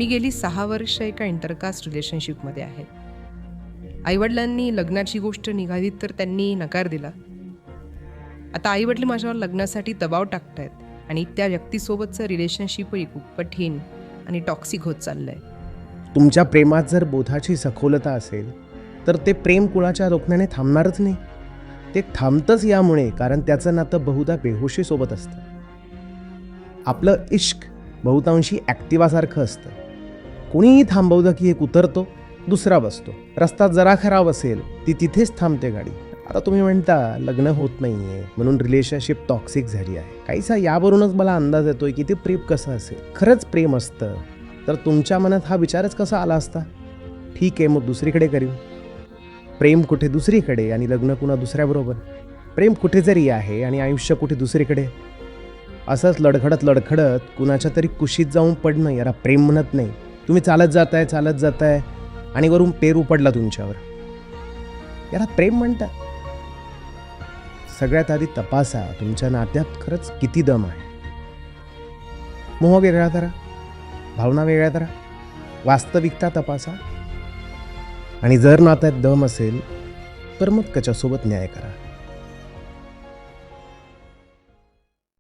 मी गेली 6 वर्ष एका इंटरकास्ट रिलेशनशिपमध्ये आहे. आईवडिलांनी लग्नाची गोष्ट निघाली तर त्यांनी नकार दिला. आता आईवडील माझ्यावर लग्नासाठी दबाव टाकतायत आणि त्या व्यक्तीसोबतचं रिलेशनशिपही खूप कठीण आणि टॉक्सिक होत चाललंय. तुमच्या प्रेमात जर बोधाची सखोलता असेल तर ते प्रेम कुणाच्या रोखण्याने थांबणारच नाही. ते थांबतंच यामुळे कारण त्याचं नातं बहुधा बेहोशीसोबत असतं. आपलं इश्क बहुतांशी ॲक्टिवासारखं असतं. कोणीही थांबवलं की एक उतरतो, दुसरा बसतो. रस्ता जरा खराब असेल ती तिथेच थांबते गाडी. आता तुम्ही म्हणता लग्न होत नाही आहे म्हणून रिलेशनशिप टॉक्सिक झाली आहे. काहीसा यावरूनच मला अंदाज येतोय की ते प्रेम कसं असेल. खरंच प्रेम असतं तर तुमच्या मनात हा विचारच कसा आला असता, ठीक आहे मग दुसरीकडे करीन. प्रेम कुठे दुसरीकडे आणि लग्न कुणा दुसऱ्याबरोबर. प्रेम कुठे जरी आहे आणि आयुष्य कुठे दुसरीकडे. असंच लडखडत कुणाच्या तरी कुशीत जाऊन पडणं याला प्रेम म्हणत नाही. तुम्ही चालत जाताय आणि वरून पेरू पडला तुमच्यावर, याला प्रेम म्हणतात. सगळ्यात आधी तपासा तुमच्या नात्यात खरंच किती दम आहे. मोह वेगळा करा, भावना वेगळ्या करा, वास्तविकता तपासा आणि जर नात्यात दम असेल तर मग त्याच्यासोबत न्याय करा.